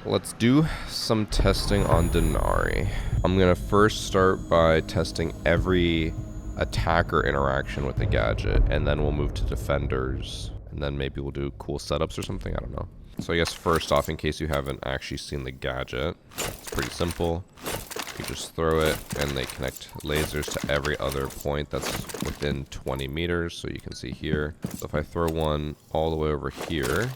Let's do some testing on DENARI. I'm gonna first start by testing every attacker interaction with the gadget, and then we'll move to defenders, and then maybe we'll do cool setups or something, I don't know. So I guess first off, in case you haven't actually seen the gadget, it's pretty simple. You just throw it, and they connect lasers to every other point that's within 20 meters, so you can see here. So if I throw one all the way over here,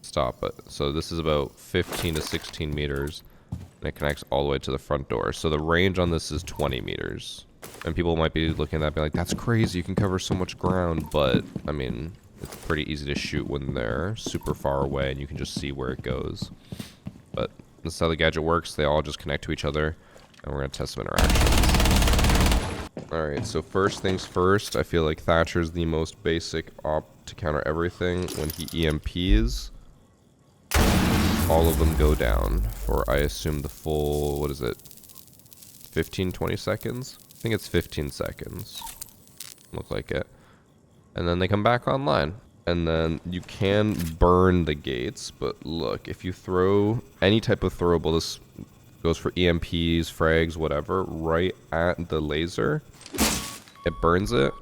stop it. So this is about 15 to 16 meters, and it connects all the way to the front door. So the range on this is 20 meters. And people might be looking at that and be like, that's crazy, you can cover so much ground, but, I mean, it's pretty easy to shoot when they're super far away, and you can just see where it goes. But this is how the gadget works. They all just connect to each other, and we're going to test some interactions. Alright, so first things first, I feel like Thatcher's the most basic op to counter everything. When he EMPs, all of them go down for, I assume, the full, what is it, 15, 20 seconds? I think it's 15 seconds. Look like it. And then they come back online. And then you can burn the gates, but look, if you throw any type of throwable, this goes for EMPs, frags, whatever, right at the laser, it burns it.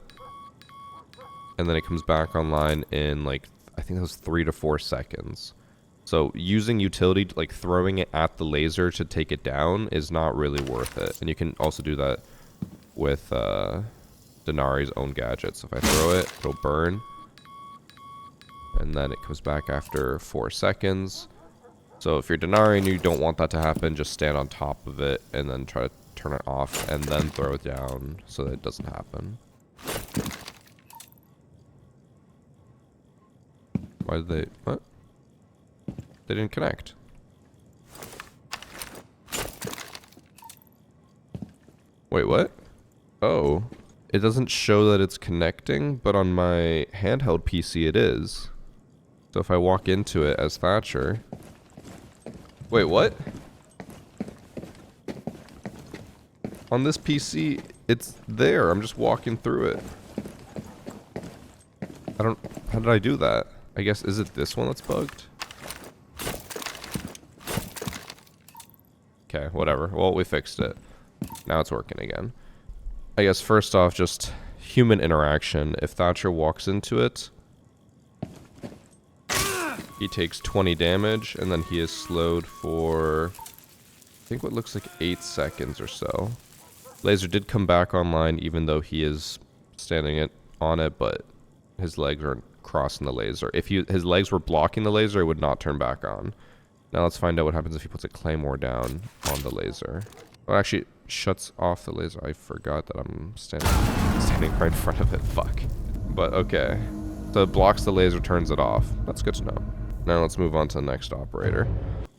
And then it comes back online in, like, I think that was 3 to 4 seconds. So using utility, like throwing it at the laser to take it down, is not really worth it. And you can also do that with DENARI's own gadget. So if I throw it, it'll burn. And then it comes back after 4 seconds. So if you're DENARI and you don't want that to happen, just stand on top of it and then try to turn it off and then throw it down so that it doesn't happen. Why did they... what? They didn't connect. Wait, what? Oh. It doesn't show that it's connecting, but on my handheld PC it is. So if I walk into it as Thatcher... Wait, what? On this PC, it's there. I'm just walking through it. I don't... how did I do that? I guess, is it this one that's bugged? Okay, whatever. Well, we fixed it. Now it's working again. I guess first off, just human interaction. If Thatcher walks into it, he takes 20 damage, and then he is slowed for, I think what looks like 8 seconds or so. Laser did come back online, even though he is standing on it, but his legs aren't crossing the laser. If his legs were blocking the laser, it would not turn back on. Now let's find out what happens if he puts a Claymore down on the laser. Oh, actually, it shuts off the laser. I forgot that I'm standing right in front of it. Fuck. But okay. So it blocks the laser, turns it off. That's good to know. Now let's move on to the next operator.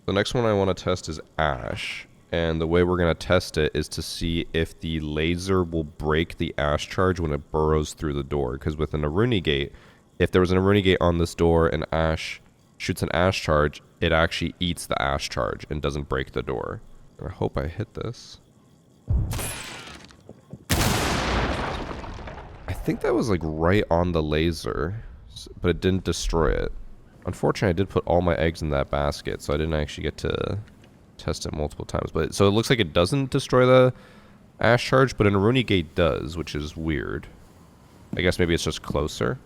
The next one I want to test is Ash. And the way we're going to test it is to see if the laser will break the Ash charge when it burrows through the door. Because with an Aruni gate, if there was an Aruni gate on this door and Ash shoots an Ash charge, it actually eats the Ash charge and doesn't break the door. I hope I hit this. I think that was like right on the laser, but it didn't destroy it. Unfortunately, I did put all my eggs in that basket, so I didn't actually get to test it multiple times. But so it looks like it doesn't destroy the Ash charge, but an Aruni gate does, which is weird. I guess maybe it's just closer.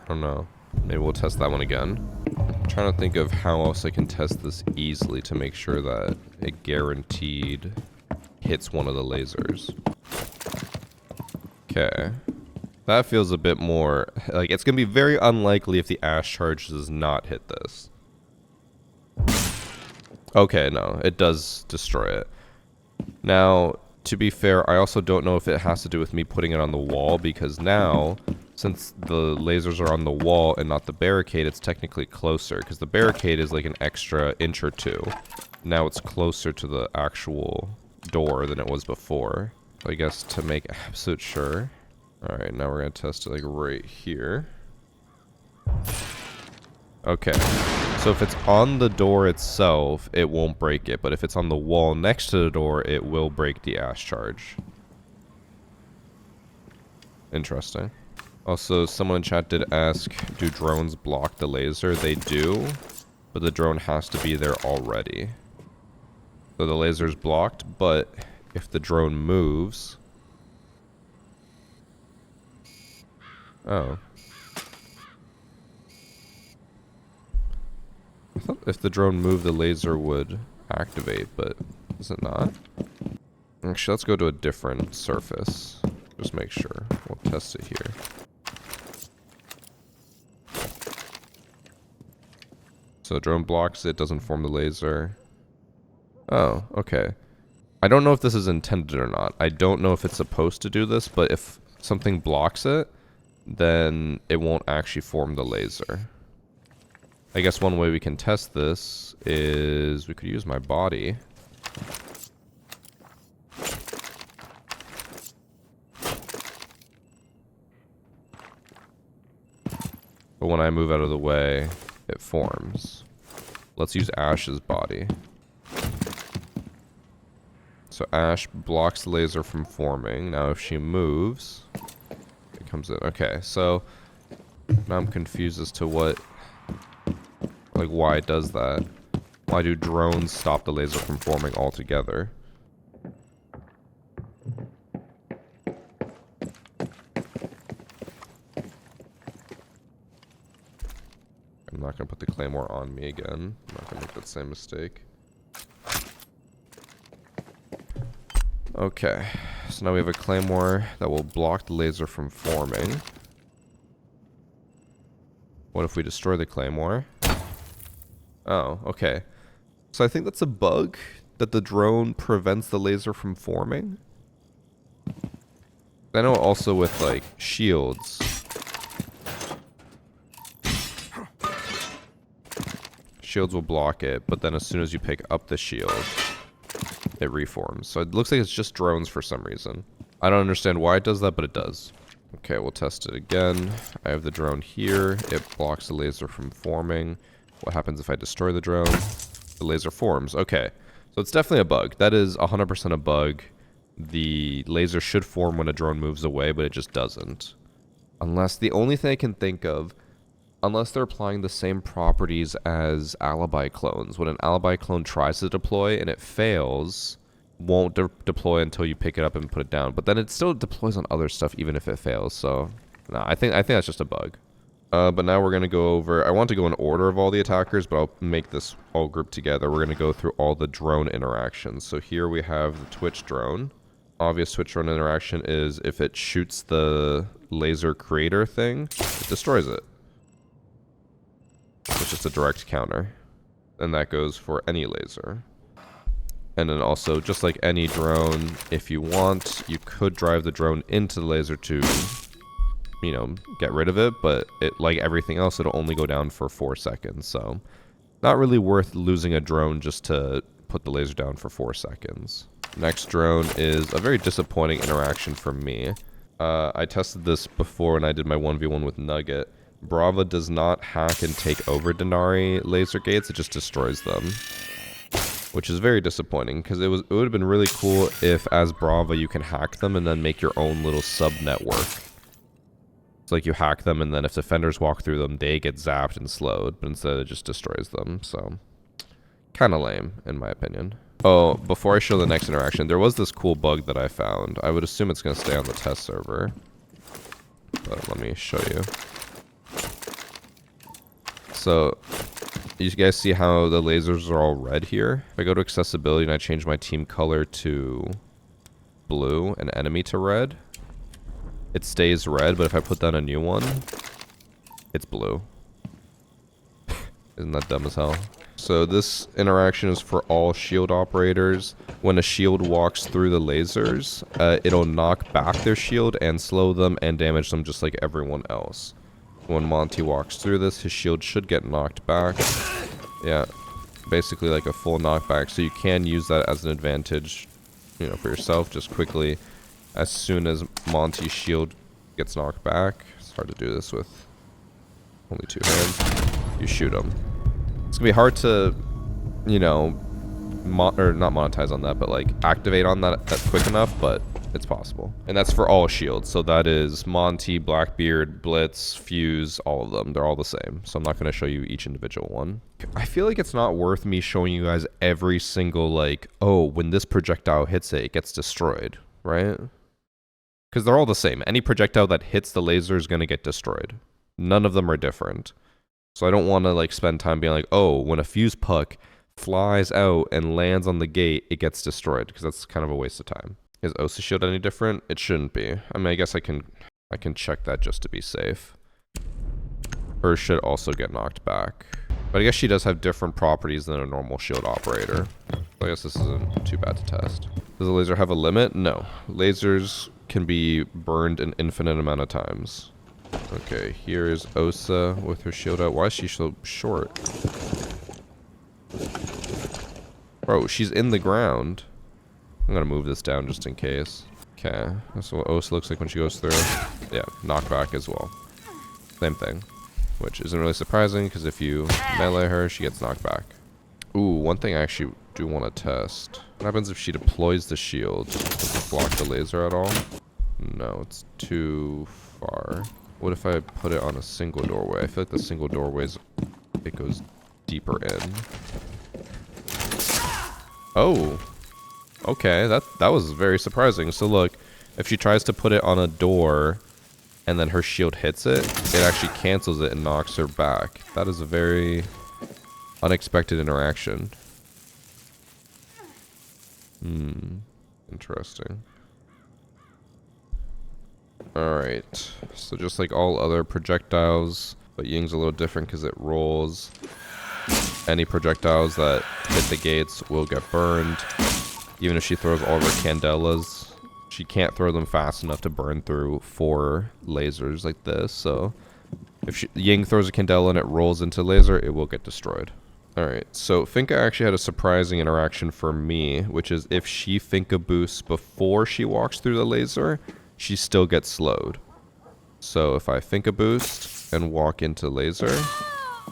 I don't know. Maybe we'll test that one again. I'm trying to think of how else I can test this easily to make sure that it guaranteed hits one of the lasers. Okay. That feels a bit more... like, it's going to be very unlikely if the Ash charge does not hit this. Okay, no. It does destroy it. Now, to be fair, I also don't know if it has to do with me putting it on the wall, because now, since the lasers are on the wall and not the barricade, it's technically closer, because the barricade is like an extra inch or two. Now it's closer to the actual door than it was before. So I guess to make absolute sure. Alright, now we're going to test it like right here. Okay. So if it's on the door itself, it won't break it. But if it's on the wall next to the door, it will break the Ash charge. Interesting. Also, someone in chat did ask, do drones block the laser? They do. but the drone has to be there already. So the laser's blocked, but if the drone moves... Oh. I thought if the drone moved, the laser would activate, but is it not? Actually, let's go to a different surface. Just make sure. We'll test it here. So the drone blocks it, doesn't form the laser. Oh, okay. I don't know if this is intended or not. I don't know if it's supposed to do this, but if something blocks it, then it won't actually form the laser. I guess one way we can test this is we could use my body. But when I move out of the way, it forms. Let's use Ash's body. So Ash blocks the laser from forming. Now if she moves, it comes in. Okay, so now I'm confused as to what, like why it does that. Why do drones stop the laser from forming altogether? I'm not going to put the Claymore on me again. I'm not going to make that same mistake. Okay, so now we have a Claymore that will block the laser from forming. What if we destroy the Claymore? Oh, okay. So I think that's a bug, that the drone prevents the laser from forming. I know also with, like, shields. Shields will block it, but then as soon as you pick up the shield, it reforms. So it looks like it's just drones for some reason. I don't understand why it does that, but it does. Okay, we'll test it again. I have the drone here. It blocks the laser from forming. What happens if I destroy the drone? The laser forms. Okay, so it's definitely a bug. That is 100% a bug. The laser should form when a drone moves away, but it just doesn't. Unless, the only thing I can think of, unless they're applying the same properties as alibi clones. When an alibi clone tries to deploy and it fails, won't deploy until you pick it up and put it down. But then it still deploys on other stuff even if it fails. So, no, I think that's just a bug. But now we're going to go over... I want to go in order of all the attackers, but I'll make this all grouped together. We're going to go through all the drone interactions. So here we have the Twitch drone. Obvious Twitch drone interaction is if it shoots the laser creator thing, it destroys it. It's just a direct counter. And that goes for any laser. And then also, just like any drone, if you want, you could drive the drone into the laser to, you know, get rid of it. But it, like everything else, it'll only go down for 4 seconds. So, not really worth losing a drone just to put the laser down for 4 seconds. Next drone is a very disappointing interaction for me. I tested this before when I did my 1v1 with Nugget. Brava does not hack and take over DENARI laser gates, it just destroys them. Which is very disappointing, because it would have been really cool if, as Brava, you can hack them and then make your own little sub-network. It's like you hack them, and then if defenders walk through them, they get zapped and slowed, but instead it just destroys them, so... Kinda lame, in my opinion. Oh, before I show the next interaction, there was this cool bug that I found. I would assume it's going to stay on the test server. But let me show you. So, you guys see how the lasers are all red here? If I go to accessibility and I change my team color to blue and enemy to red, it stays red, but if I put down a new one, it's blue. Isn't that dumb as hell? So this interaction is for all shield operators. When a shield walks through the lasers, it'll knock back their shield and slow them and damage them just like everyone else. When Monty walks through this, his shield should get knocked back. Yeah, basically like a full knockback. So you can use that as an advantage, you know, for yourself. Just quickly, as soon as Monty's shield gets knocked back, it's hard to do this with only 2 hands, you shoot him. It's gonna be hard to, you know, not monetize on that, but like activate on that quick enough, but It's possible. And that's for all shields. So that is Monty, Blackbeard, Blitz, Fuse, all of them. They're all the same. So I'm not going to show you each individual one. I feel like it's not worth me showing you guys every single, like, oh, when this projectile hits it, it gets destroyed, right? Because they're all the same. Any projectile that hits the laser is going to get destroyed. None of them are different. So I don't want to, like, spend time being like, oh, when a Fuse puck flies out and lands on the gate, it gets destroyed. Because that's kind of a waste of time. Is Osa shield any different? It shouldn't be. I mean, I guess I can check that just to be safe. Hers should also get knocked back. But I guess she does have different properties than a normal shield operator. So I guess this isn't too bad to test. Does the laser have a limit? No. Lasers can be burned an infinite amount of times. Okay, here is Osa with her shield out. Why is she so short? Bro, she's in the ground. I'm gonna move this down just in case. Okay, that's what Osa looks like when she goes through. Yeah, knockback as well. Same thing. Which isn't really surprising, because if you melee her, she gets knocked back. Ooh, one thing I actually do want to test. What happens if she deploys the shield? Does it block the laser at all? No, it's too far. What if I put it on a single doorway? I feel like the single doorways, it goes deeper in. Oh! Okay, that was very surprising. So look, if she tries to put it on a door and then her shield hits it, it actually cancels it and knocks her back. That is a very unexpected interaction. Interesting. Alright, so just like all other projectiles, but Ying's a little different because it rolls. Any projectiles that hit the gates will get burned. Even if she throws all of her candelas, she can't throw them fast enough to burn through 4 lasers like this. So if Ying throws a candela and it rolls into laser, it will get destroyed. Alright, so Finka actually had a surprising interaction for me, which is if she Finka boosts before she walks through the laser, she still gets slowed. So if I Finka boost and walk into laser,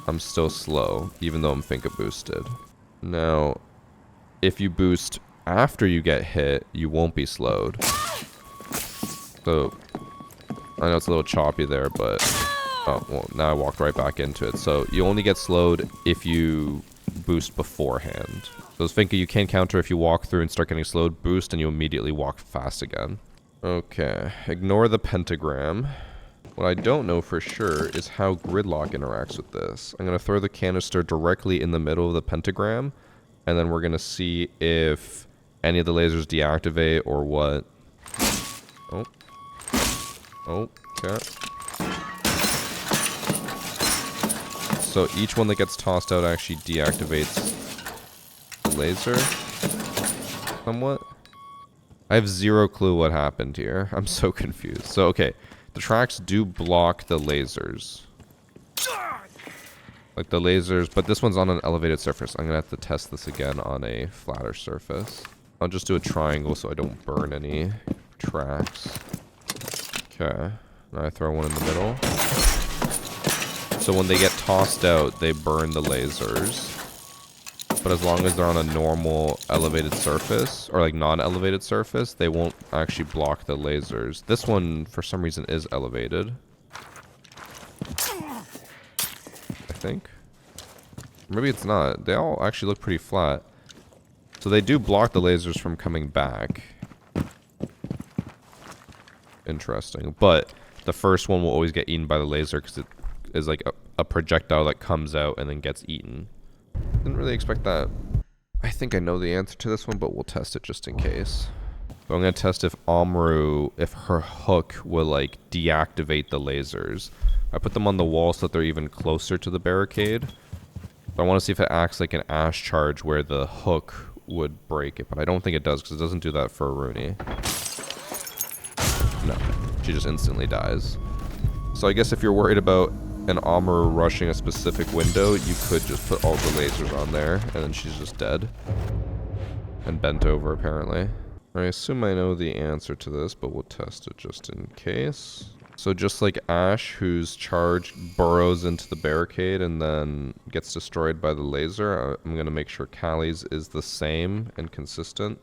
I'm still slow, even though I'm Finka boosted. Now, if you boost after you get hit, you won't be slowed. So, I know it's a little choppy there, but... Oh, well, now I walked right back into it. So, you only get slowed if you boost beforehand. So, as Finka, you can counter if you walk through and start getting slowed, boost, and you immediately walk fast again. Okay, ignore the pentagram. What I don't know for sure is how Gridlock interacts with this. I'm going to throw the canister directly in the middle of the pentagram, and then we're going to see if any of the lasers deactivate or what. Oh. Oh, okay. So each one that gets tossed out actually deactivates the laser somewhat. I have zero clue what happened here. I'm so confused. So, okay. The tracks do block the lasers. Like the lasers, but this one's on an elevated surface. I'm going to have to test this again on a flatter surface. I'll just do a triangle so I don't burn any tracks. Okay. Now I throw one in the middle. So when they get tossed out, they burn the lasers. But as long as they're on a normal elevated surface, or like non-elevated surface, they won't actually block the lasers. This one, for some reason, is elevated. I think. Maybe it's not. They all actually look pretty flat. So they do block the lasers from coming back. Interesting. But the first one will always get eaten by the laser because it is like a projectile that comes out and then gets eaten. Didn't really expect that. I think I know the answer to this one, but we'll test it just in case. So I'm going to test if Amaru, if her hook will like deactivate the lasers. I put them on the wall so that they're even closer to the barricade. But I want to see if it acts like an ash charge where the hook would break it. But I don't think it does because it doesn't do that for Aruni. No, she just instantly dies. So I guess if you're worried about an Amaru rushing a specific window, you could just put all the lasers on there, and then she's just dead. And bent over, apparently. I assume I know the answer to this, but we'll test it just in case. So just like Ash, whose charge burrows into the barricade and then gets destroyed by the laser, I'm going to make sure Callie's is the same and consistent.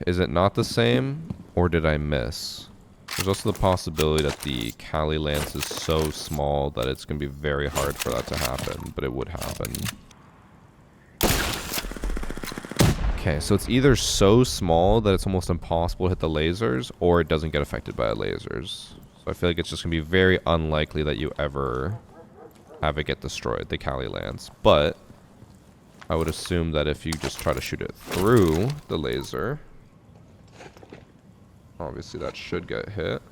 Is it not the same, or did I miss? There's also the possibility that the Kali Lance is so small that it's going to be very hard for that to happen, but it would happen. Okay, so it's either so small that it's almost impossible to hit the lasers, or it doesn't get affected by the lasers. So I feel like it's just going to be very unlikely that you ever have it get destroyed, the Kali Lance. But I would assume that if you just try to shoot it through the laser, obviously that should get hit.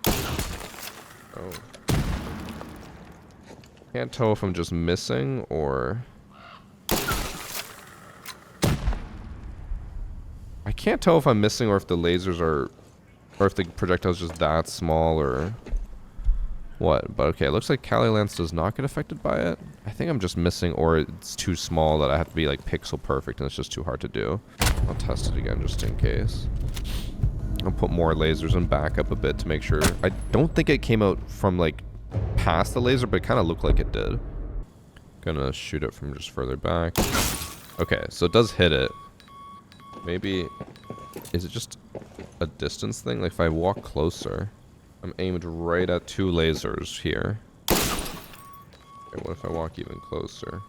Oh. Can't tell if I'm just missing or... I can't tell if I'm missing or if the lasers are... Or if the projectile's just that small or... What? But okay, it looks like Kali Lance does not get affected by it. I think I'm just missing or it's too small that I have to be like pixel perfect and it's just too hard to do. I'll test it again just in case. I'll put more lasers and back up a bit to make sure. I don't think it came out from like past the laser, but it kind of looked like it did. Gonna shoot it from just further back. Okay, so it does hit it. Maybe, is it just a distance thing? Like if I walk closer, I'm aimed right at 2 lasers here. Okay, what if I walk even closer?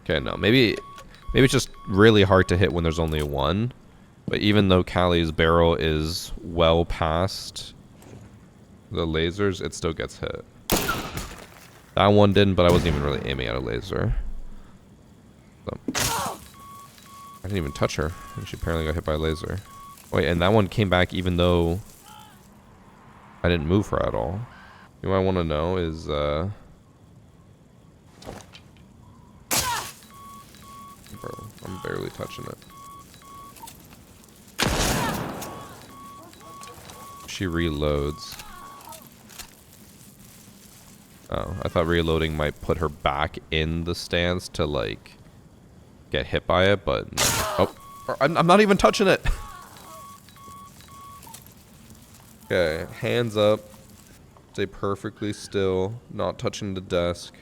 Okay, no, maybe it's just really hard to hit when there's only 1. But even though Kali's barrel is well past the lasers, it still gets hit. That one didn't, but I wasn't even really aiming at a laser. So, I didn't even touch her, and she apparently got hit by a laser. Wait, and that one came back even though I didn't move her at all. You know what I want to know is, bro, I'm barely touching it. She reloads. Oh, I thought reloading might put her back in the stance to, like, get hit by it, but no. Oh, I'm not even touching it. Okay, hands up. Stay perfectly still, not touching the desk.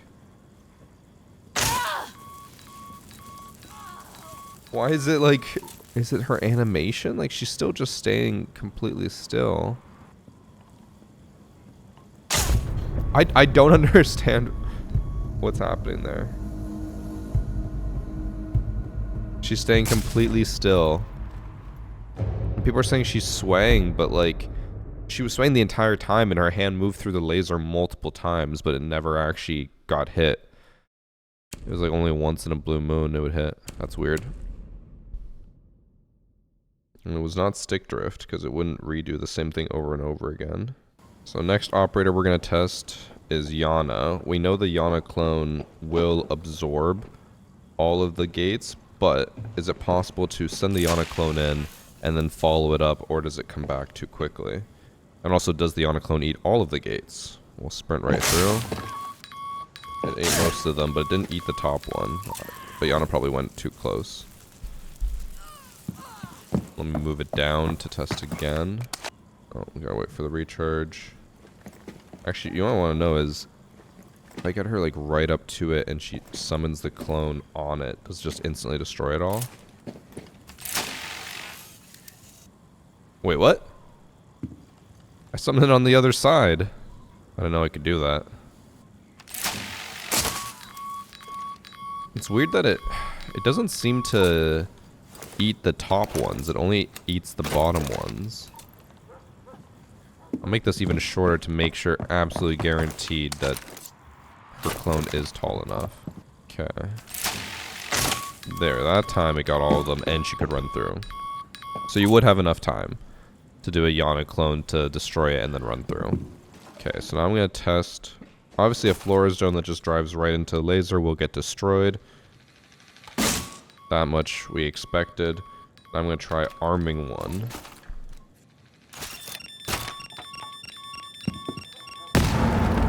Why is it like, is it her animation? Like she's still just staying completely still. I don't understand what's happening there. She's staying completely still. People are saying she's swaying, but like, she was swaying the entire time and her hand moved through the laser multiple times, but it never actually got hit. It was like only once in a blue moon it would hit. That's weird. And it was not stick drift because it wouldn't redo the same thing over and over again. So next operator we're going to test is Iana. We know the Iana clone will absorb all of the gates, but is it possible to send the Iana clone in and then follow it up, or does it come back too quickly? And also, does the Iana clone eat all of the gates? We'll sprint right through. It ate most of them, but it didn't eat the top one. But Iana probably went too close. Let me move it down to test again. Oh, we gotta wait for the recharge. Actually, you know what I want to know is, if I get her like right up to it and she summons the clone on it, does it just instantly destroy it all? Wait, what? I summoned it on the other side. I didn't know I could do that. It's weird that it doesn't seem to eat the top ones. It only eats the bottom ones. I'll make this even shorter to make sure absolutely guaranteed that her clone is tall enough. Okay. There, that time it got all of them and she could run through. So you would have enough time to do a Iana clone to destroy it and then run through. Okay, so now I'm going to test. Obviously a Flores drone that just drives right into the laser will get destroyed. That much we expected. I'm going to try arming one.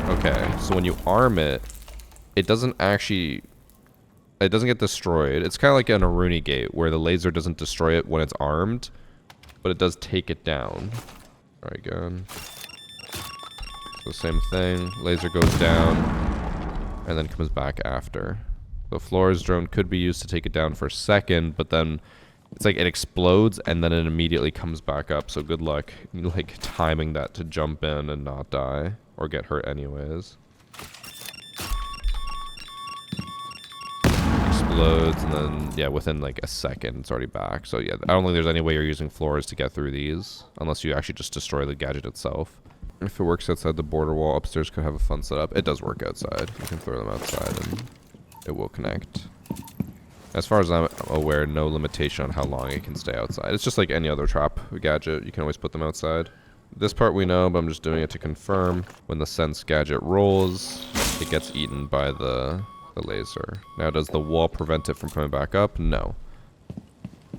Okay, so when you arm it, it doesn't get destroyed. It's kind of like an Aruni gate where the laser doesn't destroy it when it's armed, but it does take it down. Alright, good. So same thing. Laser goes down. and then comes back after. The Flores drone could be used to take it down for a second, but then it's like it explodes and then it immediately comes back up. So good luck, like, timing that to jump in and not die or get hurt anyways. Explodes and then, yeah, within like a second it's already back. So yeah, I don't think there's any way you're using Flores to get through these unless you actually just destroy the gadget itself. If it works outside the border wall, upstairs could have a fun setup. It does work outside. You can throw them outside and it will connect. As far as I'm aware, no limitation on how long it can stay outside. It's just like any other trap gadget. You can always put them outside. This part we know, but I'm just doing it to confirm. When the Sens gadget rolls, it gets eaten by the laser. Now, does the wall prevent it from coming back up? No.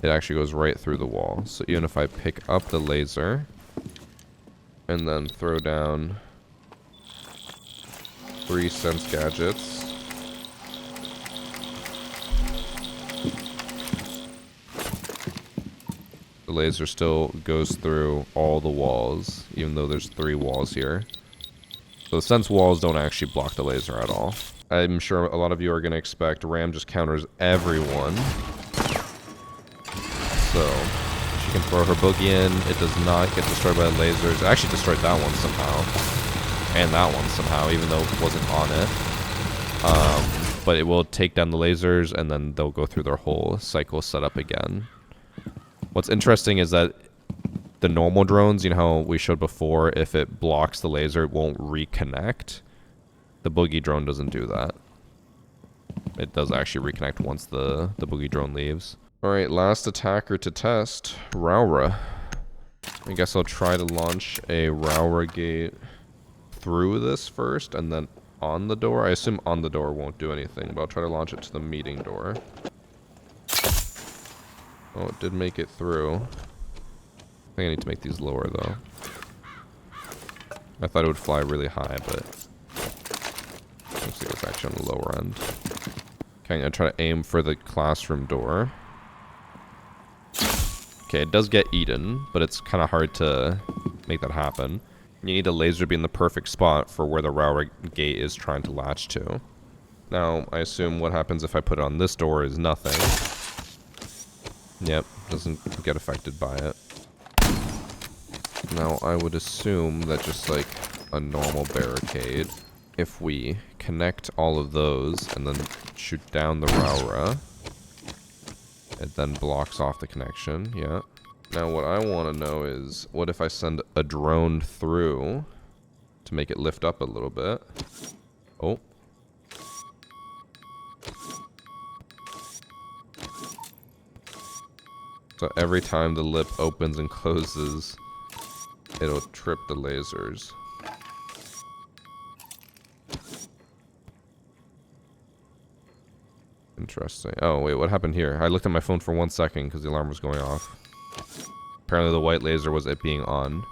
It actually goes right through the wall. So even if I pick up the laser and then throw down 3 Sens gadgets, the laser still goes through all the walls, even though there's 3 walls here. So the Sense walls don't actually block the laser at all. I'm sure a lot of you are going to expect Ram just counters everyone. So she can throw her boogie in. It does not get destroyed by the lasers. It actually destroyed that one somehow. And that one somehow, even though it wasn't on it. But it will take down the lasers, and then they'll go through their whole cycle setup again. What's interesting is that the normal drones, you know how we showed before, if it blocks the laser, it won't reconnect. The boogie drone doesn't do that. It does actually reconnect once the boogie drone leaves. Alright, last attacker to test, Rauora. I guess I'll try to launch a Rauora gate through this first, and then on the door. I assume on the door won't do anything, but I'll try to launch it to the meeting door. Oh, it did make it through. I think I need to make these lower, though. I thought it would fly really high, but looks like it's actually on the lower end. Okay, I'm going to try to aim for the classroom door. Okay, it does get eaten, but it's kind of hard to make that happen. You need a laser to be in the perfect spot for where the Rauora gate is trying to latch to. Now, I assume what happens if I put it on this door is nothing. Yep, doesn't get affected by it. Now, I would assume that just like a normal barricade, if we connect all of those and then shoot down the Rauora, it then blocks off the connection, yeah. Now, what I want to know is, what if I send a drone through to make it lift up a little bit? Oh. So every time the lip opens and closes, it'll trip the lasers. Interesting. Oh, wait, what happened here? I looked at my phone for 1 second because the alarm was going off. Apparently the white laser was it being on.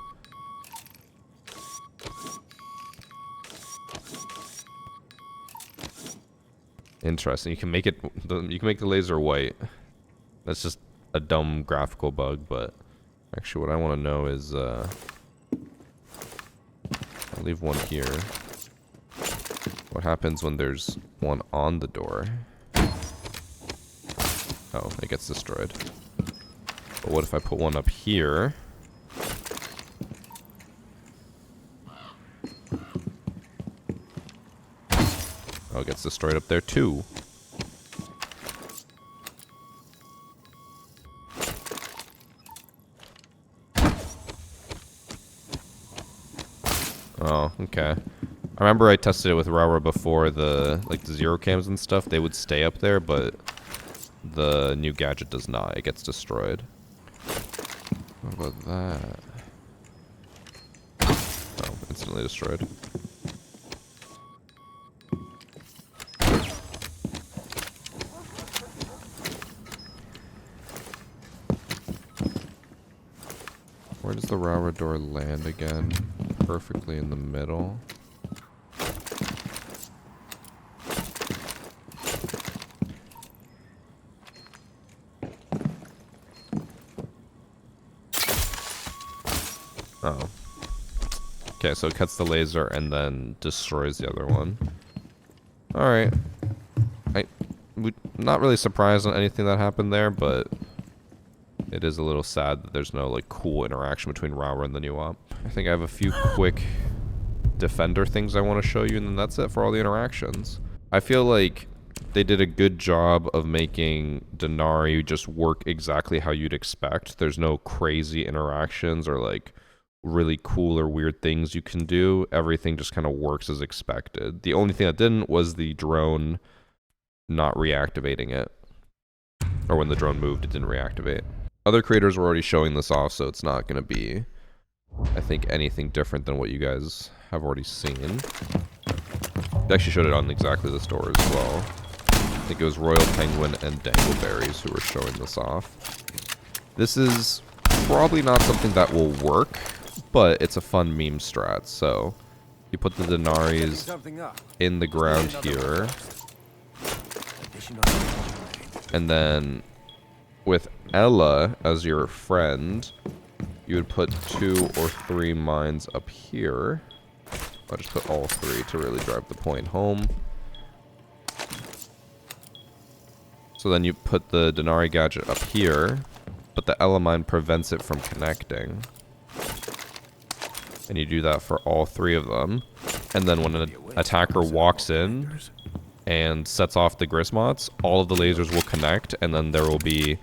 Interesting. You can make the laser white. That's just a dumb graphical bug, but actually what I want to know is I'll leave one here. What happens when there's one on the door? Oh, it gets destroyed. But what if I put one up here? Oh, it gets destroyed up there too. Oh, okay. I remember I tested it with Rauora before, the zero cams and stuff. They would stay up there, but the new gadget does not. It gets destroyed. What about that? Oh, instantly destroyed. Where does the Rauora door land again? Perfectly in the middle. Oh. Okay, so it cuts the laser and then destroys the other one. Alright. Not really surprised on anything that happened there, but it is a little sad that there's no like cool interaction between Rauora and the new op. I think I have a few quick defender things I want to show you, and then that's it for all the interactions. I feel like they did a good job of making DENARI just work exactly how you'd expect. There's no crazy interactions or like really cool or weird things you can do. Everything just kind of works as expected. The only thing that didn't was the drone not reactivating it. Or when the drone moved, it didn't reactivate. Other creators were already showing this off, so it's not going to be, I think, anything different than what you guys have already seen. They actually showed it on exactly the store as well. I think it was Royal Penguin and Dangleberries who were showing this off. This is probably not something that will work, but it's a fun meme strat. So you put the DENARIs in the ground here, and then with Ella as your friend, you would put 2 or 3 mines up here. I'll just put all 3 to really drive the point home. So then you put the DENARI gadget up here, but the Ella mine prevents it from connecting. And you do that for all 3 of them. And then when an attacker walks in and sets off the Grismots, all of the lasers will connect, and then there will be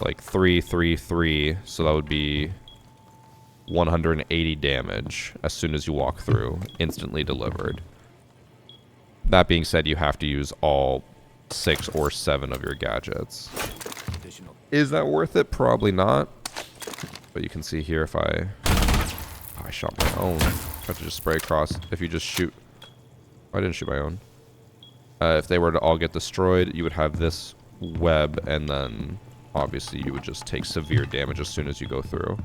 like 3, 3, 3. So that would be 180 damage as soon as you walk through, instantly delivered. That being said, you have to use all 6 or 7 of your gadgets. Is that worth it? Probably not. But you can see here if I shot my own. I have to just spray across. If you just shoot... I didn't shoot my own. If they were to all get destroyed, you would have this web, and then obviously you would just take severe damage as soon as you go through.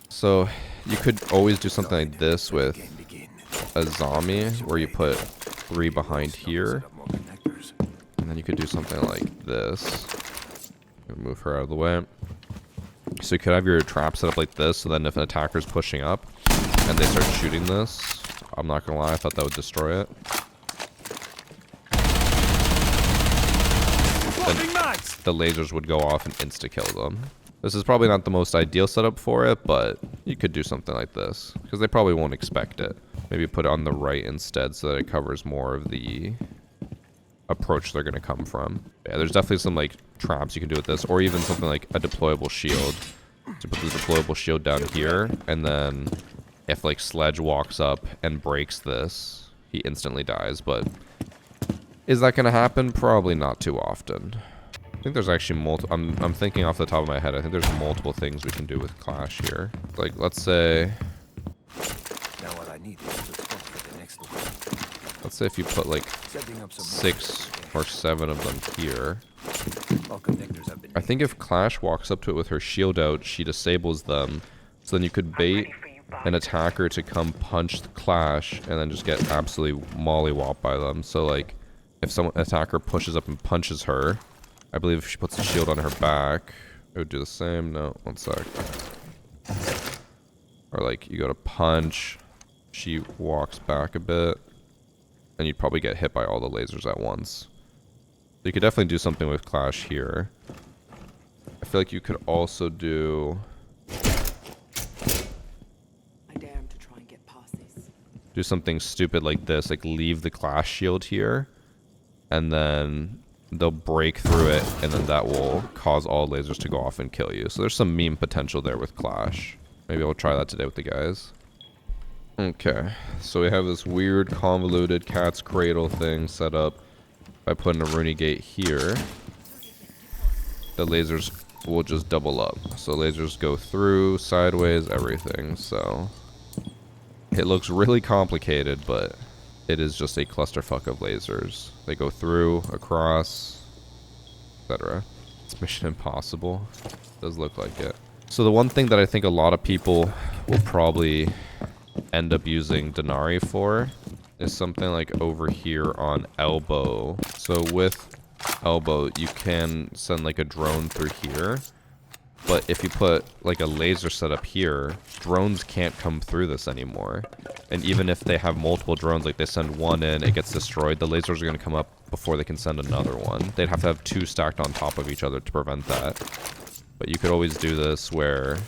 So you could always do something like this with Azami, where you put 3 behind here, and then you could do something like this. Move her out of the way. So you could have your trap set up like this, so then if an attacker's pushing up and they start shooting this, I'm not gonna lie, I thought that would destroy it. The lasers would go off and insta-kill them. This is probably not the most ideal setup for it, but you could do something like this, because they probably won't expect it. Maybe put it on the right instead so that it covers more of the approach they're going to come from. Yeah, there's definitely some like traps you can do with this, or even something like a deployable shield. So put the deployable shield down here, and then if like Sledge walks up and breaks this, he instantly dies, but is that going to happen? Probably not too often. I think there's actually I'm thinking off the top of my head, I think there's multiple things we can do with Clash here. Like, let's say... Now what I need is to spot for the next one. Let's say if you put like 6 or 7 of them here. I think if Clash walks up to it with her shield out, she disables them. So then you could bait an attacker to come punch the Clash and then just get absolutely mollywopped by them. So like, if an attacker pushes up and punches her, I believe if she puts a shield on her back, it would do the same. No, one sec. Or like, you go to punch, she walks back a bit, and you'd probably get hit by all the lasers at once. So you could definitely do something with Clash here. I feel like you could also do... I dare him to try and get past this. Do something stupid like this, like leave the Clash shield here, and then they'll break through it, and then that will cause all lasers to go off and kill you. So there's some meme potential there with Clash. Maybe I'll try that today with the guys. Okay, so we have this weird convoluted cat's cradle thing set up by putting a Aruni gate here. The lasers will just double up. So lasers go through, sideways, everything. So it looks really complicated, but it is just a clusterfuck of lasers. They go through, across, etc. It's Mission Impossible. It does look like it. So the one thing that I think a lot of people will probably end up using DENARI for is something like over here on Elbow. So with Elbow, you can send like a drone through here. But if you put like a laser setup here, drones can't come through this anymore. And even if they have multiple drones, like they send one in, it gets destroyed, the lasers are going to come up before they can send another one. They'd have to have 2 stacked on top of each other to prevent that. But you could always do this where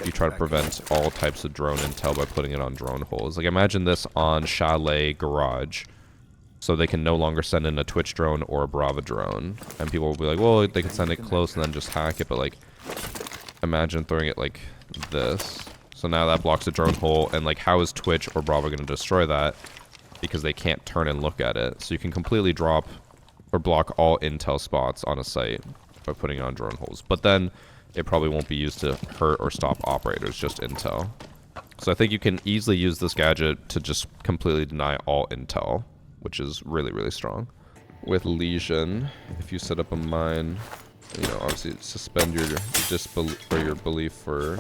you try to prevent all types of drone intel by putting it on drone holes. Like imagine this on Chalet Garage. So they can no longer send in a Twitch drone or a Brava drone. And people will be like, well, they can send it close and then just hack it. But like, imagine throwing it like this. So now that blocks a drone hole. And like, how is Twitch or Brava going to destroy that? Because they can't turn and look at it. So you can completely drop or block all intel spots on a site by putting it on drone holes. But then it probably won't be used to hurt or stop operators, just intel. So I think you can easily use this gadget to just completely deny all intel, which is really, really strong. With Lesion, if you set up a mine, you know, obviously suspend your disbelief or your belief for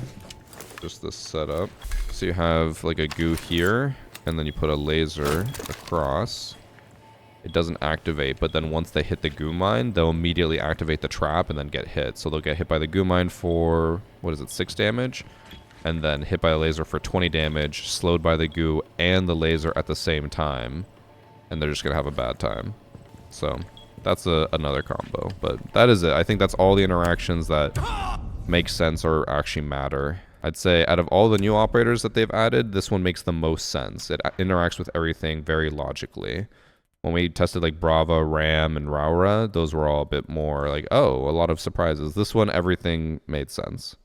just this setup. So you have like a goo here, and then you put a laser across. It doesn't activate, but then once they hit the goo mine, they'll immediately activate the trap and then get hit. So they'll get hit by the goo mine for, what is it, 6 damage? And then hit by a laser for 20 damage, slowed by the goo and the laser at the same time. And they're just going to have a bad time. So that's another combo. But that is it. I think that's all the interactions that make sense or actually matter. I'd say out of all the new operators that they've added, this one makes the most sense. It interacts with everything very logically. When we tested like Brava, Ram, and Rauora, those were all a bit more like, oh, a lot of surprises. This one, everything made sense.